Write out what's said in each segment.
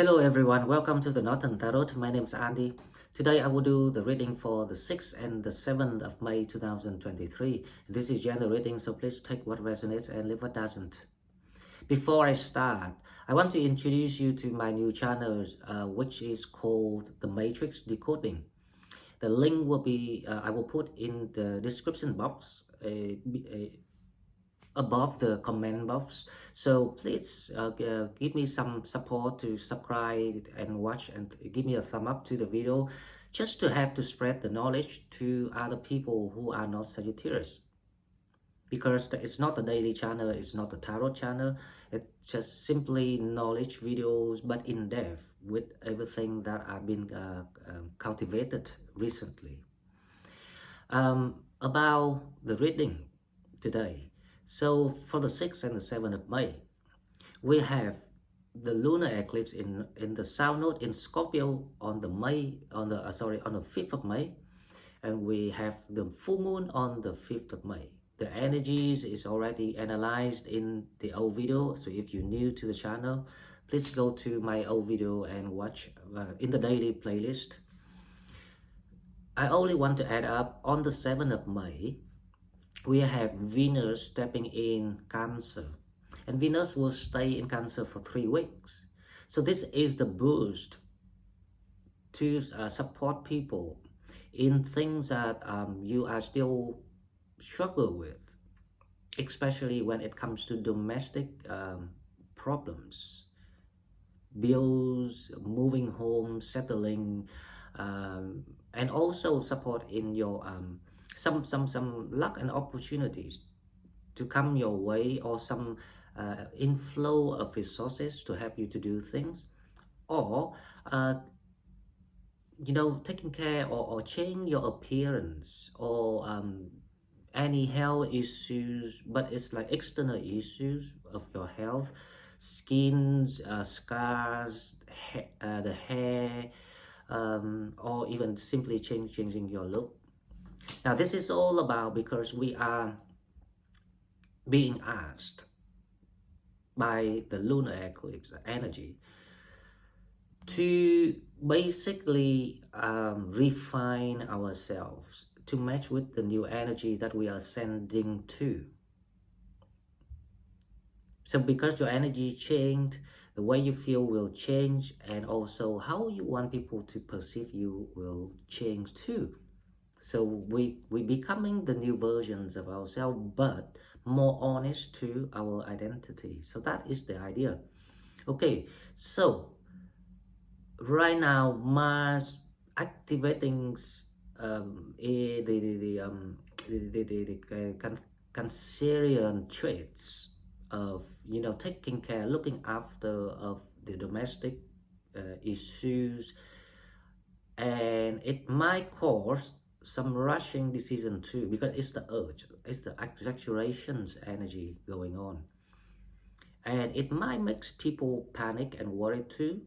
Hello everyone, welcome to the Northern Tarot. My name is Andy. Today I will do the reading for the 6th and the 7th of May 2023. This is general reading, so please take what resonates and leave what doesn't. Before I start, I want to introduce you to my new channel, which is called The Matrix Decoding. The link will be, I will put in the description box above the comment box, so please give me some support to subscribe and watch, and give me a thumb up to the video, just to help to spread the knowledge to other people who are not Sagittarius, because it's not a daily channel, it's not a tarot channel, it's just simply knowledge videos, but in depth with everything that I've been cultivated recently. About the reading today. So for the 6th and the 7th of May, we have the lunar eclipse in the south node in Scorpio on the 5th of May, and we have the full moon on the 5th of May. The energies is already analyzed in the old video, so if you're new to the channel, please go to my old video and watch in the daily playlist. I only want to add up on the 7th of May, we have Venus stepping in Cancer, and Venus will stay in Cancer for 3 weeks. So this is the boost to support people in things that you are still struggle with, especially when it comes to domestic problems, bills, moving home, settling, and also support in your some luck and opportunities to come your way, or some inflow of resources to help you to do things, or taking care or change your appearance, or any health issues, but it's like external issues of your health, skins, scars, the hair, or even simply changing your look. Now this is all about because we are being asked by the lunar eclipse energy to basically refine ourselves to match with the new energy that we are sending to. So because your energy changed, the way you feel will change, and also how you want people to perceive you will change too. So we becoming the new versions of ourselves, but more honest to our identity. So that is the idea. Okay, so right now Mars activating the Cancerian traits of taking care, looking after of the domestic issues, and it might cause some rushing decision too, because it's the urge, it's the exaggerations energy going on, and it might make people panic and worry too,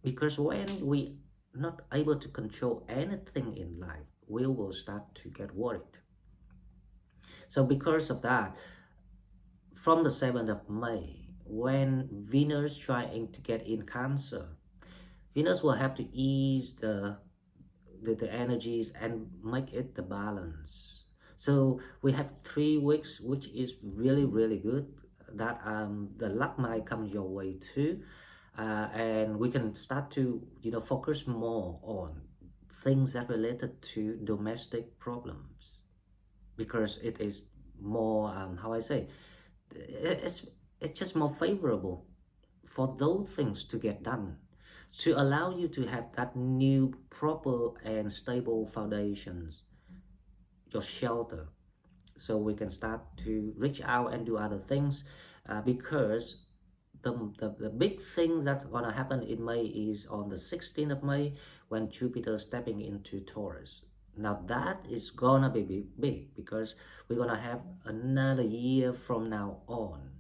because when we not able to control anything in life, we will start to get worried. So because of that, from the 7th of May, when Venus trying to get in Cancer, Venus will have to ease the energies and make it the balance. So we have 3 weeks, which is really good, that the luck might come your way too, and we can start to focus more on things that related to domestic problems, because it is more it's just more favorable for those things to get done, to allow you to have that new proper and stable foundations, your shelter, so we can start to reach out and do other things, because the big things that's gonna happen in May is on the 16th of May, when Jupiter stepping into Taurus. Now that is gonna be big, because we're gonna have another year from now on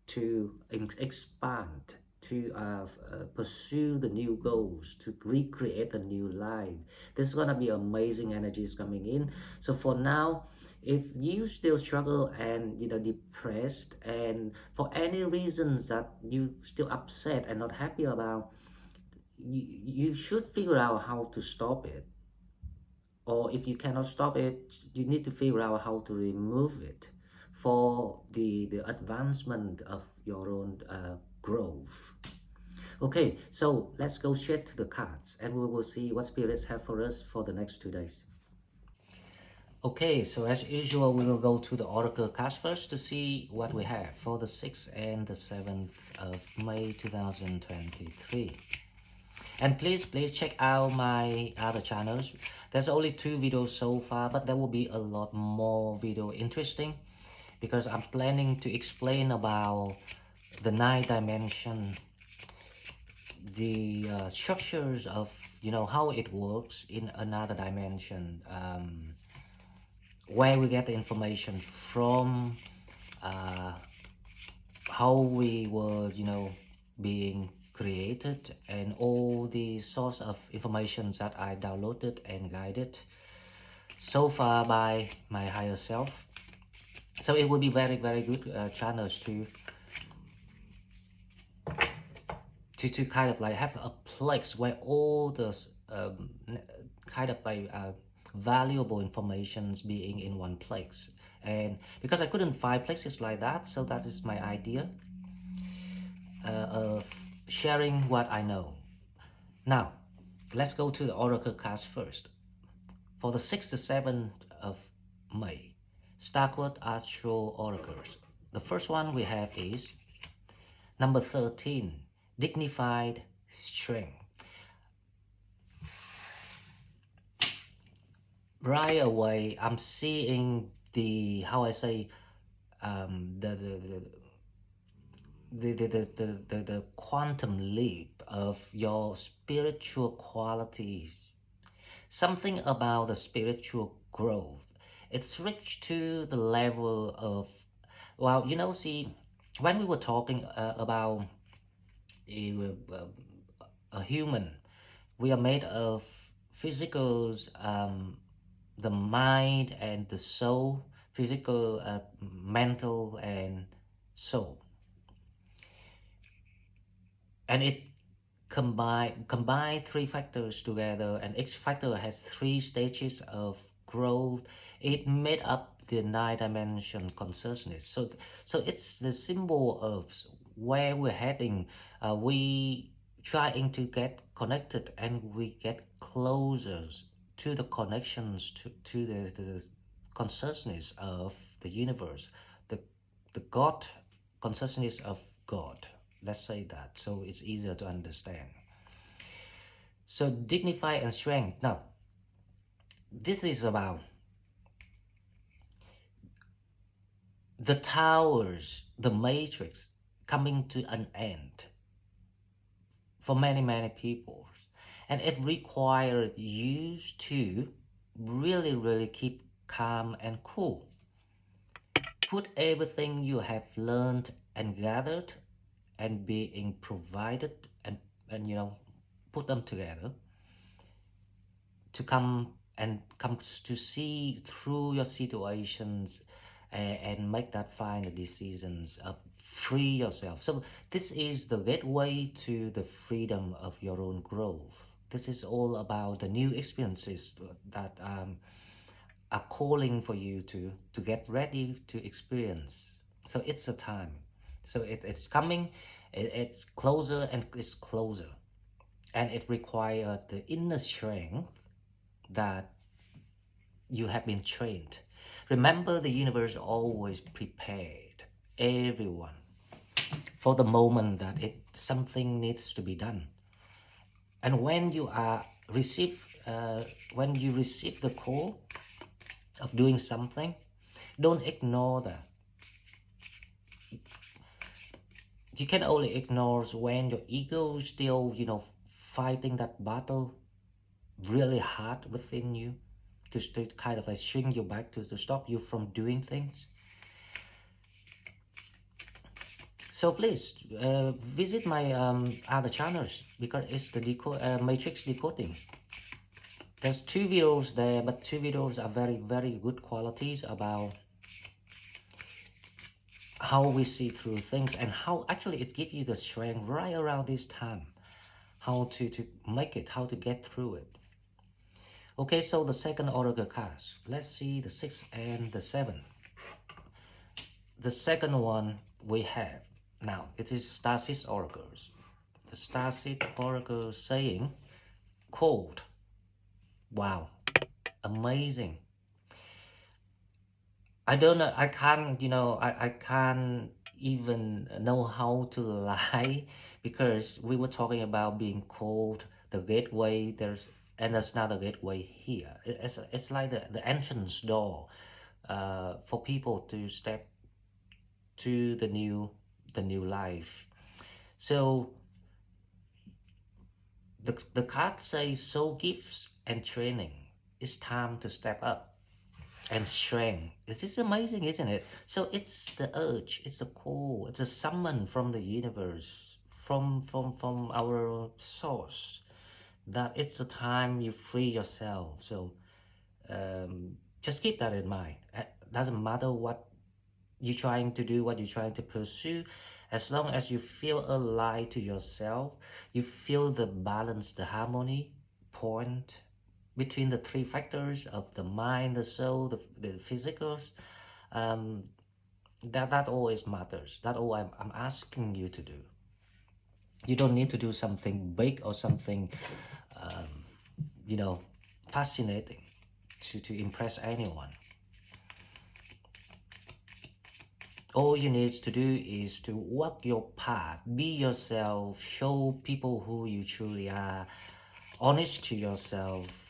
to expand, to pursue the new goals, to recreate a new life. This is gonna be amazing energies coming in. So for now, If you still struggle and depressed, and for any reasons that you still upset and not happy about, you should figure out how to stop it. Or if you cannot stop it, you need to figure out how to remove it for the advancement of your own growth. Okay, so let's go straight to the cards and we will see what spirits have for us for the next 2 days. Okay, so as usual, we will go to the Oracle cards first to see what we have for the 6th and the 7th of May 2023. And please check out my other channels. There's only 2 videos so far, but there will be a lot more video interesting because I'm planning to explain about the 9th dimension, the structures of how it works in another dimension, where we get the information from, how we were being created, and all the source of information that I downloaded and guided so far by my higher self. So it will be very good channels to kind of like have a place where all the kind of like valuable informations being in one place. And because I couldn't find places like that, so that is my idea of sharing what I know. Now let's go to the Oracle cards first. For the 6th to 7th of May, Starquart Astral Oracles. The first one we have is number 13, Dignified Strength. Right away, I'm seeing the, how I say, the quantum leap of your spiritual qualities. Something about the spiritual growth. It's reached to the level of, well, see, when we were talking about a human, we are made of physicals, the mind and the soul, physical, mental, and soul. And it combine 3 factors together, and each factor has 3 stages of growth. It made up the 9 dimension consciousness. So it's the symbol of where we're heading. We trying to get connected, and we get closer to the connections to the consciousness of the universe, the God consciousness of God. Let's say that, so it's easier to understand. So dignify and strength. Now, this is about the towers, the matrix coming to an end for many people. And it requires you to really keep calm and cool. Put everything you have learned and gathered and being provided, and put them together to come to see through your situations, and make that final decisions of free yourself. So this is the gateway to the freedom of your own growth. This is all about the new experiences that are calling for you to get ready to experience. So it's a time. So it's coming, it's closer and it's closer. And it requires the inner strength that you have been trained. Remember, the universe always prepared everyone for the moment that something needs to be done. And when you receive the call of doing something, don't ignore that. You can only ignore when your ego is still, fighting that battle really hard within you to kind of like shrink you back, to stop you from doing things. So please visit my other channels, because it's the matrix decoding. There's 2 videos there, but 2 videos are very good qualities about how we see through things and how actually it gives you the strength right around this time, how to make it, how to get through it. Okay, so the second oracle cards. Let's see the 6 and the 7. The second one we have now, it is Starseed oracles. The Starseed oracle saying cold. Wow, amazing. I don't know, I can't, I can't even know how to lie because we were talking about being cold, the gateway, there's now the gateway here. It's like the entrance door for people to step to the new life. So the card says, so gifts and training, it's time to step up and strength. This is amazing, isn't it? So it's the urge, it's a call, it's a summon from the universe, from our source, that it's the time you free yourself. So just keep that in mind. Doesn't matter what you're trying to do, what you're trying to pursue, as long as you feel alive to yourself, you feel the balance, the harmony point between the 3 factors of the mind, the soul, the physicals, that always matters. That all I'm asking you to do. You don't need to do something big or something, fascinating to impress anyone. All you need to do is to walk your path, be yourself, show people who you truly are, honest to yourself,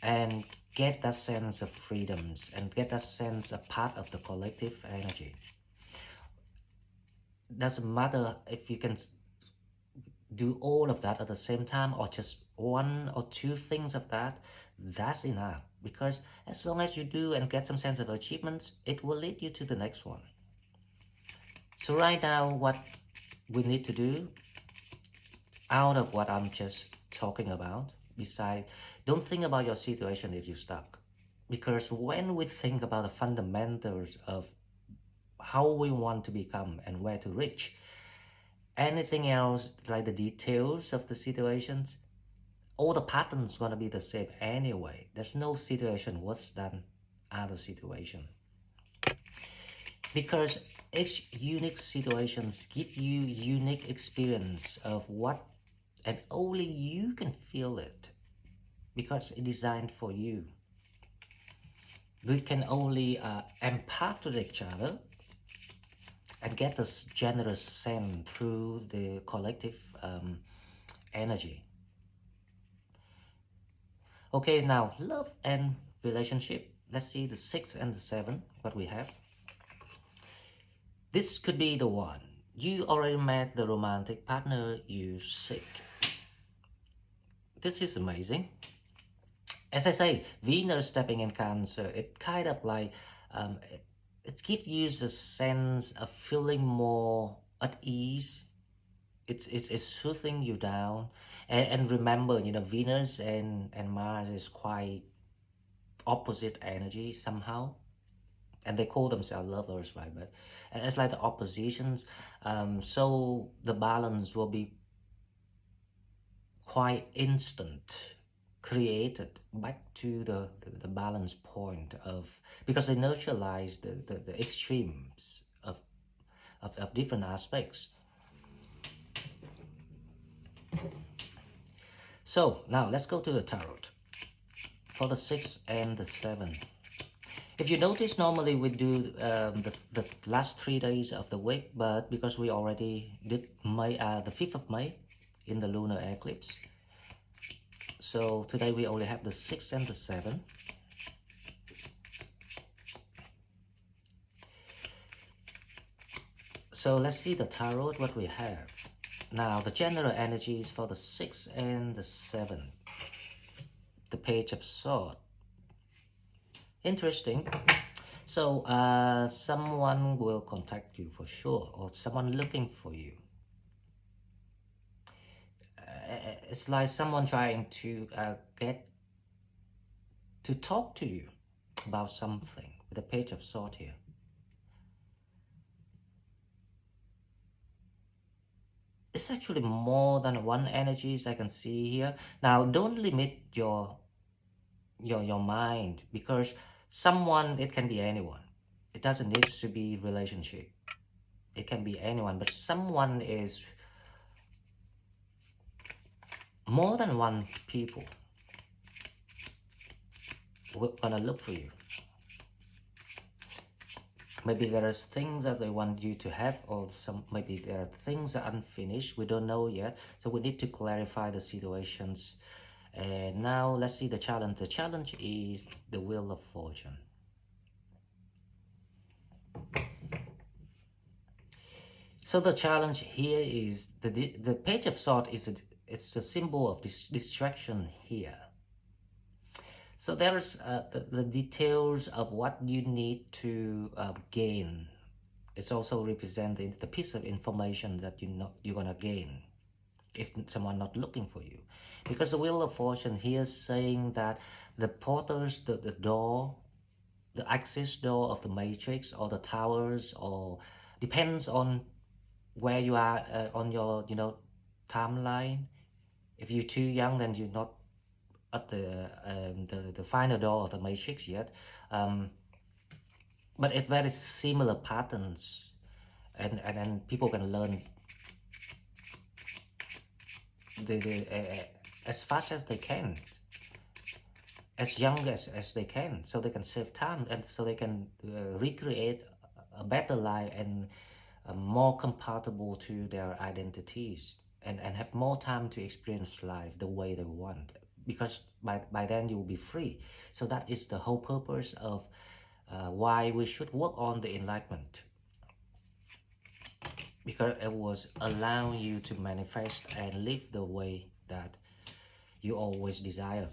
and get that sense of freedoms and get that sense of part of the collective energy. Doesn't matter if you can do all of that at the same time or just 1 or 2 things of that, that's enough, because as long as you do and get some sense of achievements, it will lead you to the next one. So right now, what we need to do out of what I'm just talking about, besides, don't think about your situation if you're stuck. Because when we think about the fundamentals of how we want to become and where to reach, anything else, like the details of the situations, all the patterns gonna be the same anyway. There's no situation worse than other situation. Because each unique situations give you unique experience of what, and only you can feel it, because it's designed for you. We can only empath to each other and get this generous send through the collective energy. Okay, now love and relationship. Let's see the 6 and the 7, what we have. This could be the one. You already met the romantic partner you seek. This is amazing. As I say, Venus stepping in Cancer, it kind of like, it gives you the sense of feeling more at ease. It's soothing you down. And remember, Venus and Mars is quite opposite energy somehow. And they call themselves lovers, right? But it's like the oppositions. So the balance will be quite instant, created back to the balance point of, because they neutralize the extremes of different aspects. So now let's go to the tarot for the 6 and the 7. If you notice, normally we do the last 3 days of the week, but because we already did May, the 5th of May in the lunar eclipse, so today we only have the 6 and the 7. So let's see the tarot, what we have. Now the general energies for the 6 and the 7. The Page of Swords. Interesting. So someone will contact you for sure, or someone looking for you. It's like someone trying to get to talk to you about something with the Page of Swords here. It's actually more than one energies I can see here. Now, don't limit your mind, because someone, it can be anyone. It doesn't need to be relationship. It can be anyone, but someone is more than one people. We're gonna look for you. Maybe there is things that they want you to have, or maybe there are things that are unfinished. We don't know yet, so we need to clarify the situations. And now let's see the challenge. The challenge is the Wheel of Fortune. So the challenge here is the Page of Swords it's a symbol of distraction here. So there's the details of what you need to gain. It's also representing the piece of information that you're gonna gain if someone not looking for you. Because the Wheel of Fortune here is saying that the portals, the door, the access door of the matrix or the towers, or depends on where you are on your timeline. If you're too young, then you're not at the final door of the matrix yet, but it's very similar patterns, and people can learn as fast as they can, as young as they can, so they can save time, and so they can recreate a better life and more compatible to their identities, and have more time to experience life the way they want, because by then you will be free. So that is the whole purpose of why we should work on the enlightenment, because it was allowing you to manifest and live the way that you always desire.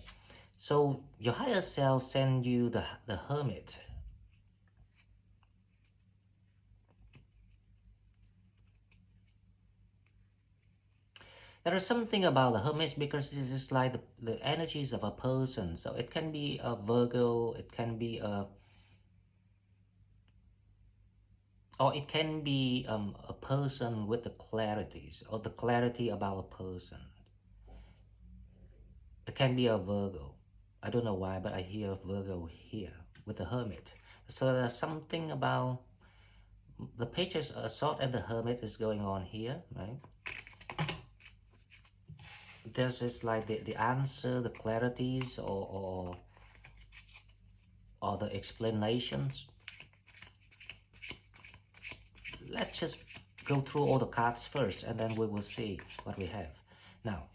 So your higher self send you the Hermit. There is something about the Hermit, because this is like the energies of a person. So it can be a Virgo, it can be or it can be a person with the clarities, or the clarity about a person. It can be a Virgo. I don't know why, but I hear Virgo here with the Hermit. So there's something about the Pages of Swords and the Hermit is going on here, right? This is like the answer, the clarities, or the explanations. Let's just go through all the cards first, and then we will see what we have. Now,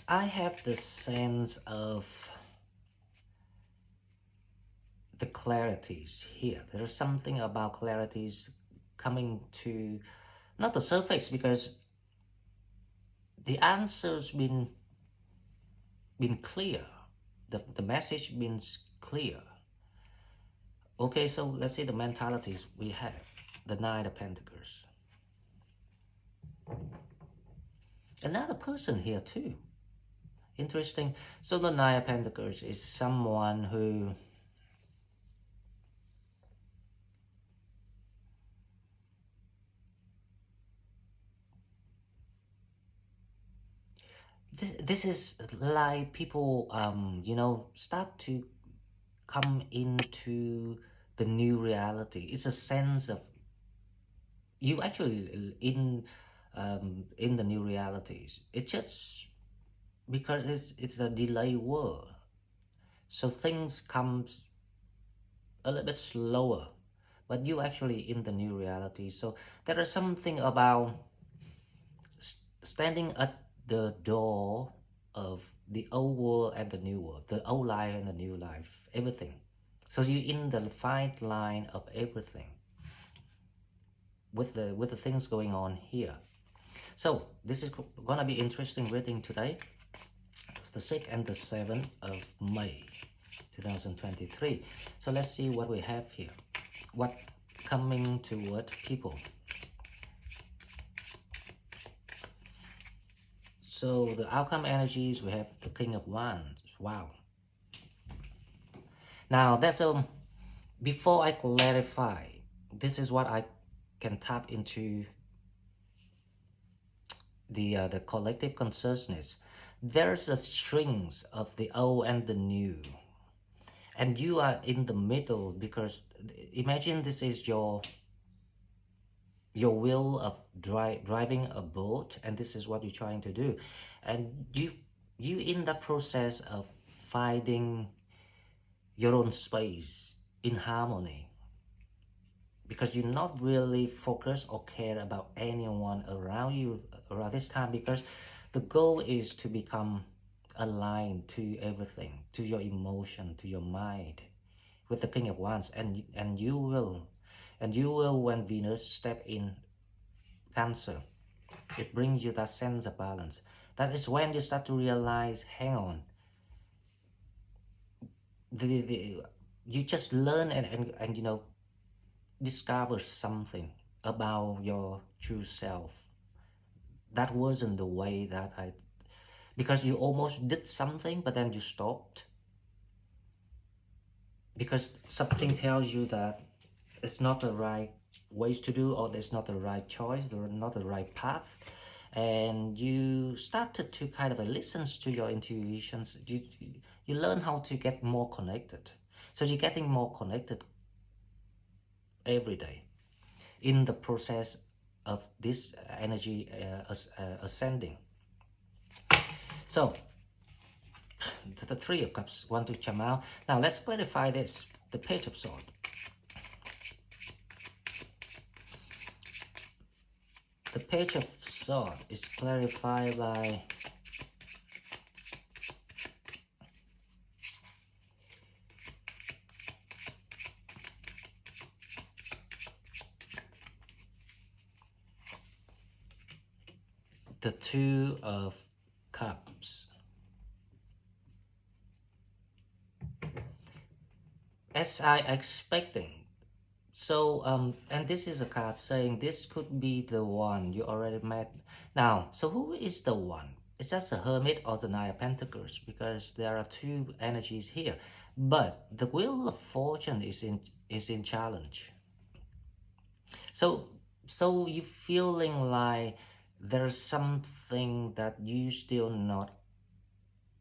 I have the sense of the clarities here. There's something about clarities coming to, not the surface, because the answer's been clear. The message been clear. Okay, so let's see the mentalities we have. The Nine of Pentacles. Another person here too. Interesting. So the Nine of Pentacles is someone who this is like people start to come into the new reality. It's a sense of you actually in the new realities. It's just because it's a delay world, so things comes a little bit slower, but you actually in the new reality. So there is something about standing at the door of the old world and the new world, the old life and the new life, everything. So you're in the fine line of everything with the things going on here. So this is gonna be interesting reading today. It's the 6th and the 7th of May 2023. So let's see what we have here. What coming toward people. So the outcome energies, we have the King of Wands. Wow. Now that's before I clarify, this is what I can tap into the collective consciousness. There's a strings of the old and the new, and you are in the middle, because imagine this is your will of driving a boat, and this is what you're trying to do, and you in that process of finding your own space in harmony, because you're not really focused or care about anyone around you around this time, because the goal is to become aligned to everything, to your emotion, to your mind, with the King of Wands, and you will, when Venus step in Cancer, it brings you that sense of balance. That is when you start to realize, hang on, you just learn and you know, discover something about your true self. That wasn't the way that because you almost did something, but then you stopped. Because something tells you that it's not the right ways to do, or there's not the right choice, or not the right path. And you started to kind of listen to your intuitions. You learn how to get more connected. So you're getting more connected every day in the process of this energy ascending. So the Three of Cups want to come out. Now let's clarify this. The Page of Swords. The Page of Swords is clarified by the Two of Cups. As I expecting. So, and this is a card saying this could be the one you already met. Now, so who is the one? Is that the Hermit or the Nine of Pentacles? Because there are two energies here. But the Wheel of Fortune is in challenge. So you feeling like there's something that you still not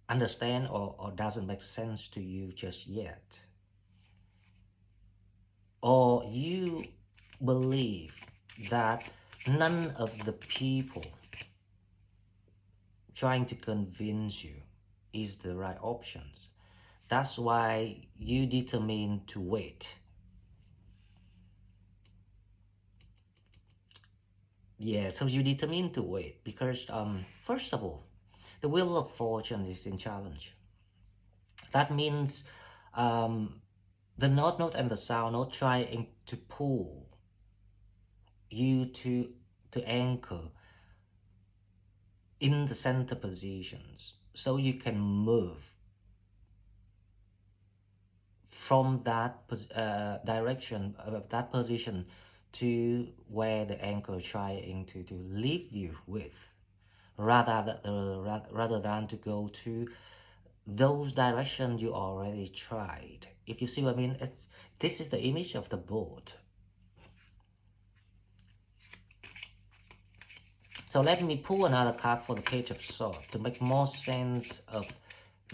understand, or doesn't make sense to you just yet. Or you believe that none of the people trying to convince you is the right options. That's why you determine to wait. Yeah, so you determine to wait because first of all, the Wheel of Fortune is in challenge. That means the North Node and the South Node trying to pull you to anchor in the center positions, so you can move from that direction, that position, to where the anchor trying to leave you with, rather than to go to those directions you already tried. If you see what I mean, this is the image of the boat. So let me pull another card for the Page of Swords to make more sense of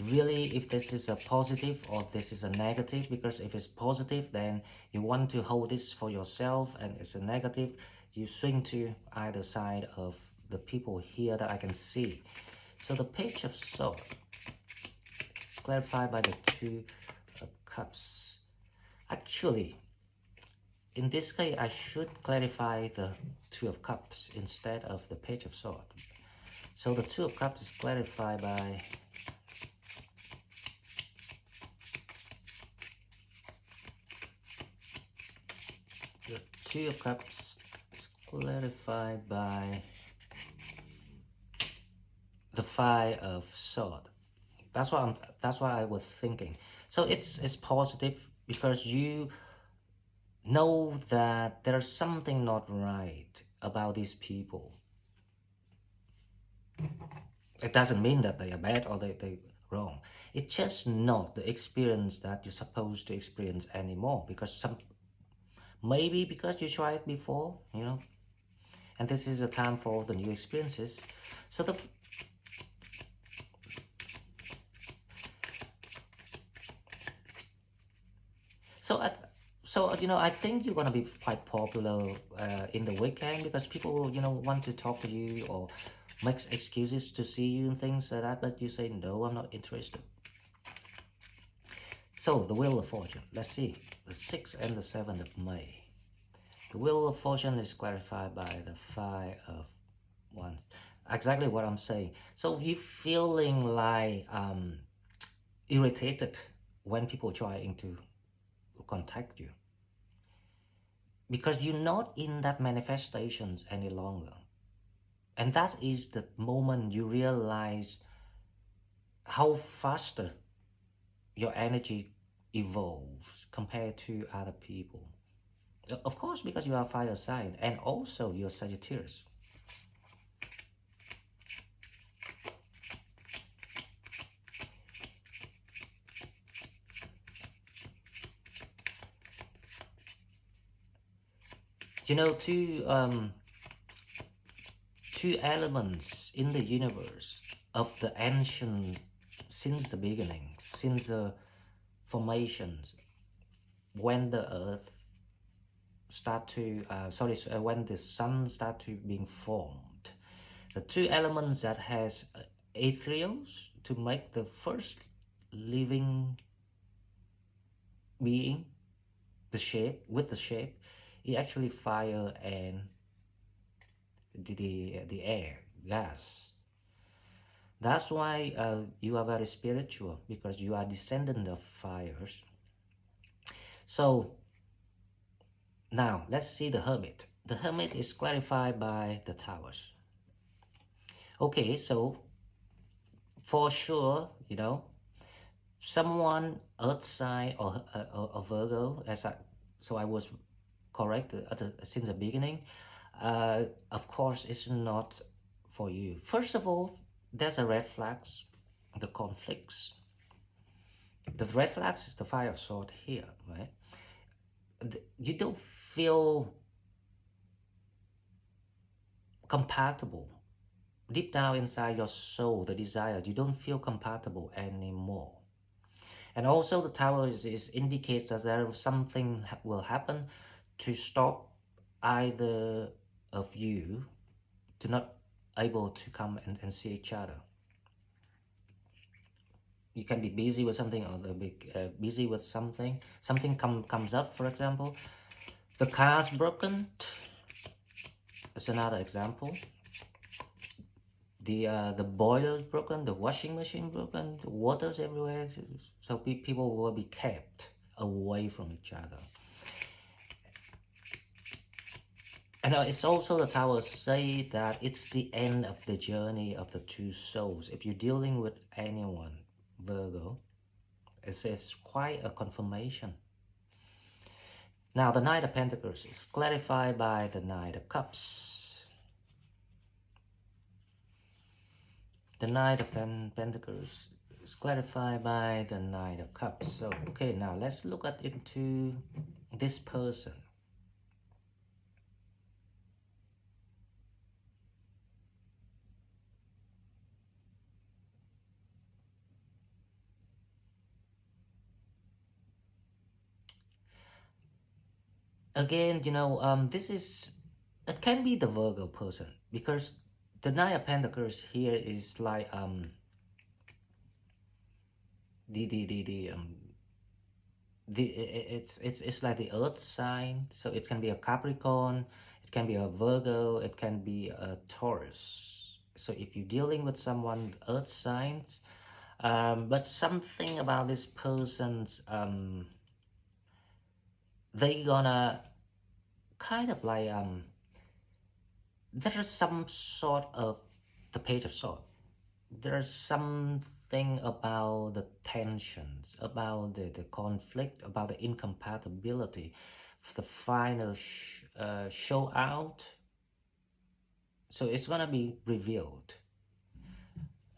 really if this is a positive or this is a negative. Because if it's positive, then you want to hold this for yourself, and it's a negative, you swing to either side of the people here that I can see. So the Page of Swords is clarified by the Two of Cups. Actually, in this case, I should clarify the Two of Cups instead of the Page of Swords. So the Two of Cups is clarified by the Two of Cups is clarified by the Five of Swords. That's what I was thinking. So it's positive because you know that there's something not right about these people. It doesn't mean that they are bad or they wrong. It's just not the experience that you're supposed to experience anymore, because maybe because you tried it before, and this is a time for the new experiences. So so I, I think you're gonna be quite popular in the weekend, because people will, want to talk to you or makes excuses to see you and things like that, but you say no, I'm not interested. So the Wheel of Fortune, let's see, the 6th and the 7th of May. The Wheel of Fortune is clarified by the Five of Wands. Exactly what I'm saying. So you feeling like irritated when people trying to contact you, because you're not in that manifestations any longer. And that is the moment you realize how faster your energy evolves compared to other people. Of course, because you are fire sign and also you're Sagittarius. Two elements in the universe of the ancient, since the beginning, since the formations, when the earth start to when the sun start to being formed, the two elements that has ethereals to make the first living being, the shape is actually fire and the air, gas. That's why you are very spiritual, because you are descendant of fires. So now let's see the Hermit. The Hermit is clarified by the Towers. Okay, so for sure, someone Earth sign or Virgo, so I was correct since the beginning. Of course, it's not for you. First of all, there's a red flags, the conflicts. The red flags is the Five of Swords here, right? You don't feel compatible. Deep down inside your soul, the desire, you don't feel compatible anymore. And also the Tower is indicates that there something will happen to stop either of you to not able to come and see each other. You can be busy with something, or be busy with something. Something comes up, for example. The car's broken. It's another example. The boiler is broken, the washing machine broken, the water's everywhere. So people will be kept away from each other. And it's also the Towers say that it's the end of the journey of the two souls. If you're dealing with anyone, Virgo, it's quite a confirmation. Now the Knight of Pentacles is clarified by the Knight of Cups. The Knight of Pentacles is clarified by the Knight of Cups. So okay, now let's look at into this person. Again, it can be the Virgo person, because the Knight of Pentacles here is like it's like the Earth sign, so it can be a Capricorn, it can be a Virgo, it can be a Taurus. So if you're dealing with someone Earth signs, but something about this person's they gonna kind of like there is some sort of the Page of Swords. There's something about the tensions, about the conflict, about the incompatibility, the final show out. So it's gonna be revealed.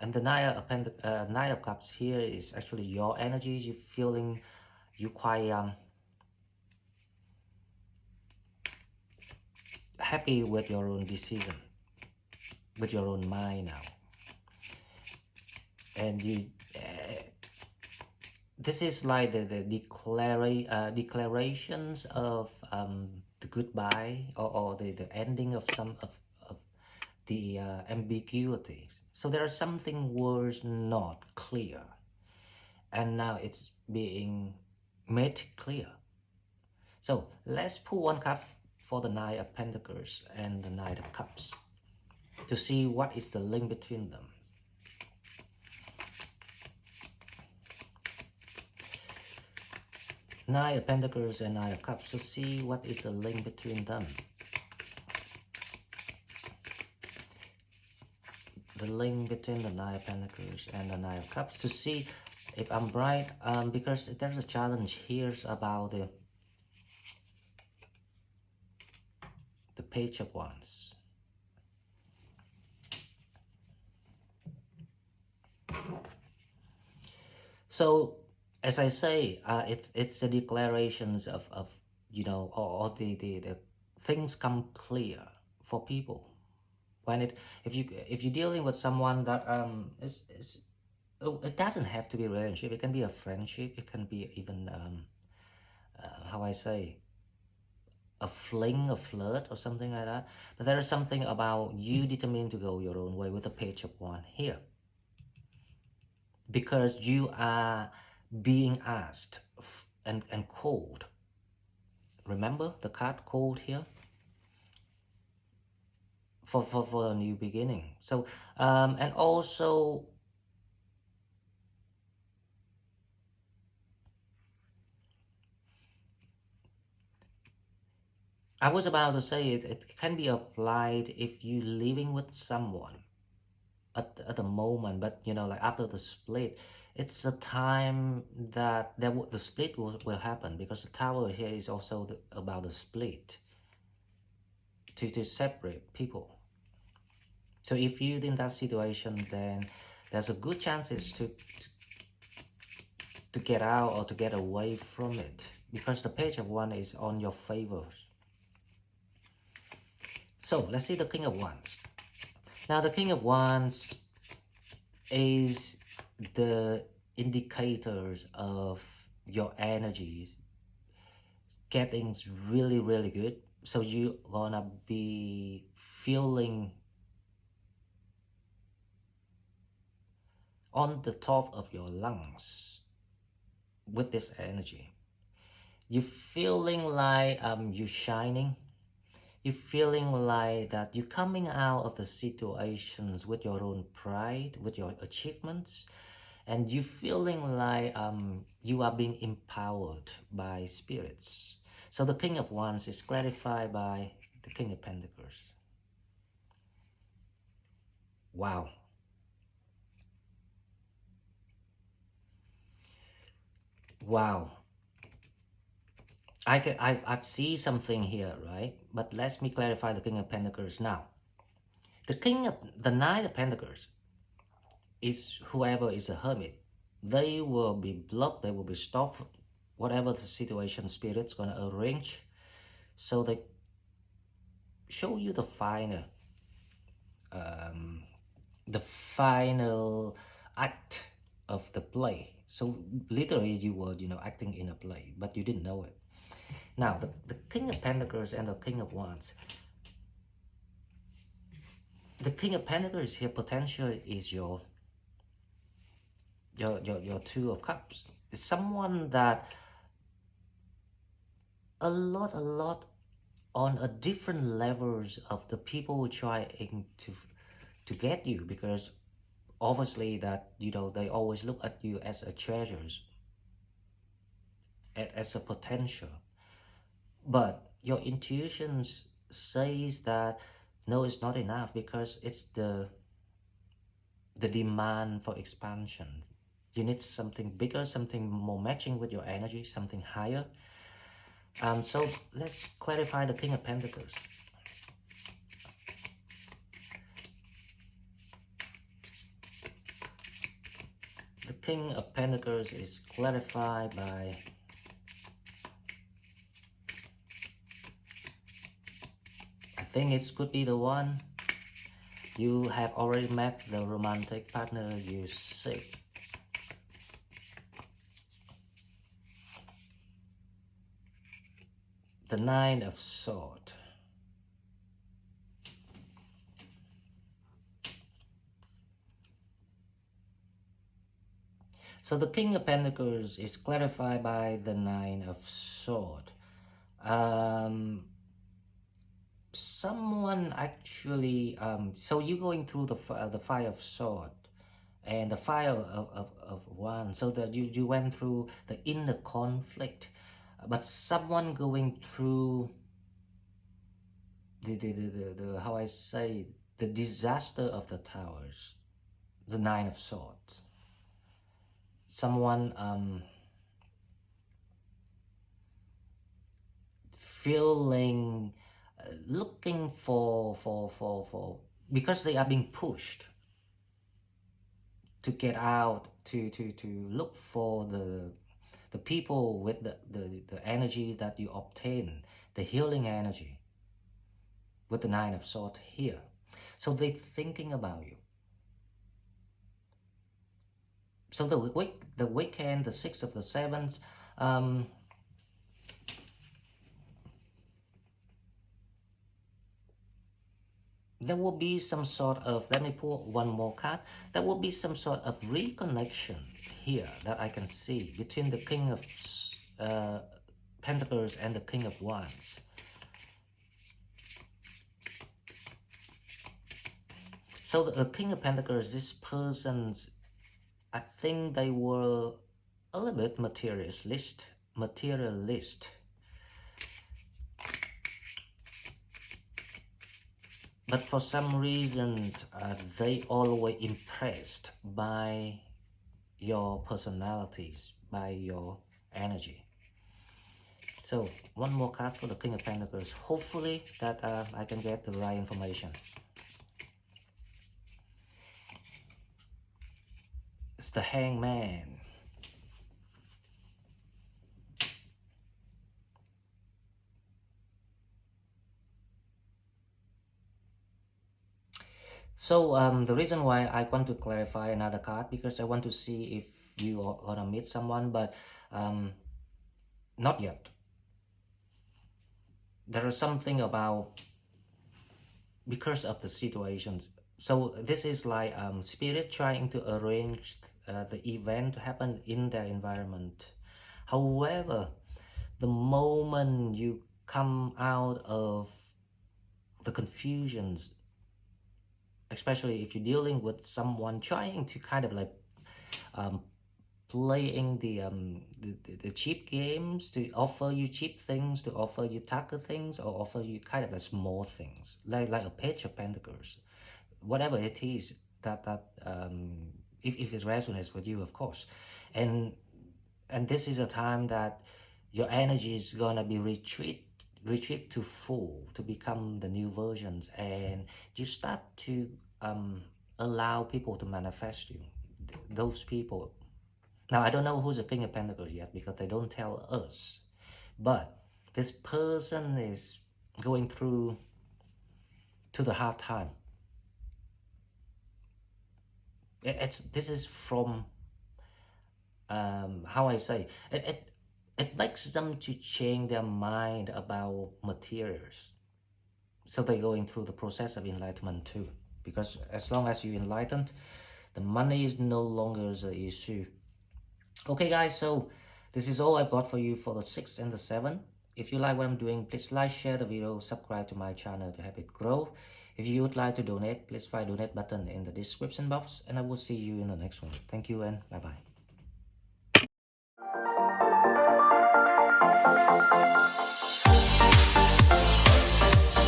And the Knight of Cups here is actually your energy. You feeling you quite happy with your own decision, with your own mind now. And you, this is like the declarations of the goodbye, or the ending of some of the ambiguities. So there are something was not clear, and now it's being made clear. So let's pull one card for the Knight of Pentacles and the Knight of Cups to see what is the link between them. Knight of Pentacles and Knight of Cups, to see what is the link between them. The link between the Knight of Pentacles and the Knight of Cups, to see if I'm right, because there's a challenge here about the Page of Wands. So as I say, it's the declarations of you know, or the things come clear for people when if you're dealing with someone that it doesn't have to be a relationship. It can be a friendship. It can be even how I say, a fling, a flirt, or something like that. But there is something about you determined to go your own way with the Page of Wands here, because you are being asked and called. Remember the card called here for a new beginning. So and also I was about to say it can be applied if you're living with someone at the moment, but you know, like after the split, it's a time that the split will happen, because the Tower here is also about the split, to separate people. So if you're in that situation, then there's a good chances to get out or to get away from it, because the Page of Wands is on your favor. So let's see the King of Wands. Now the King of Wands is the indicators of your energies getting really, really good. So you're gonna be feeling on the top of your lungs with this energy. You're feeling like you're shining. You're feeling like that you're coming out of the situations with your own pride, with your achievements, and you're feeling like you are being empowered by spirits. So the King of Wands is clarified by the King of Pentacles. Wow. Wow. I see something here, right? But let me clarify the King of Pentacles now. The Knight of Pentacles is whoever is a hermit. They will be blocked, they will be stopped, whatever the situation spirit's gonna arrange. So they show you the final act of the play. So literally you were, you know, acting in a play, but you didn't know it. Now the King of Pentacles and the King of Wands. The King of Pentacles here potentially is your Two of Cups. It's someone that a lot on a different levels of the people trying to get you, because obviously that, you know, they always look at you as a treasures, as a potential. But your intuition says that no, it's not enough, because it's the demand for expansion. You need something bigger, something more matching with your energy, something higher. So let's clarify the King of Pentacles. King of Pentacles is clarified by I think it could be the one. You have already met the romantic partner you seek. The Nine of Swords. So the King of Pentacles is clarified by the Nine of Swords. Someone actually, so you're going through the Fire of Sword and the Fire of Wands, so that you went through the inner conflict, but someone going through the how I say, the disaster of the Towers, the Nine of Swords. Someone feeling looking for because they are being pushed to get out, to look for the people with the energy that you obtain, the healing energy with the Nine of Swords here. So they're thinking about you. So the weekend, the 6th of the 7th, there will be some sort of, let me pull one more card, there will be some sort of reconnection here that I can see between the King of Pentacles and the King of Wands. So the King of Pentacles, this person's, I think they were a little bit materialist. But for some reason, they always impressed by your personalities, by your energy. So one more card for the King of Pentacles. Hopefully that I can get the right information. It's the Hangman. So the reason why I want to clarify another card, because I want to see if you are gonna meet someone, but not yet. There is something about, because of the situations. So this is like spirit trying to arrange the event to happen in their environment. However, the moment you come out of the confusions, especially if you're dealing with someone trying to kind of like playing the cheap games, to offer you cheap things, to offer you taco things, or offer you kind of like small things, like a Page of Pentacles, whatever it is that if it resonates with you, of course. And this is a time that your energy is gonna be retreat to full, to become the new versions, and you start to allow people to manifest you, those people. Now I don't know who's the King of Pentacles yet, because they don't tell us, but this person is going through to the hard time. This is from how I say it makes them to change their mind about materials. So they're going through the process of enlightenment too, because as long as you're enlightened, the money is no longer the issue. Okay guys, so this is all I've got for you for the 6th and the 7th. If you like what I'm doing, please like, share the video, subscribe to my channel to help it grow. If you would like to donate, please find donate button in the description box, and I will see you in the next one. Thank you and bye bye.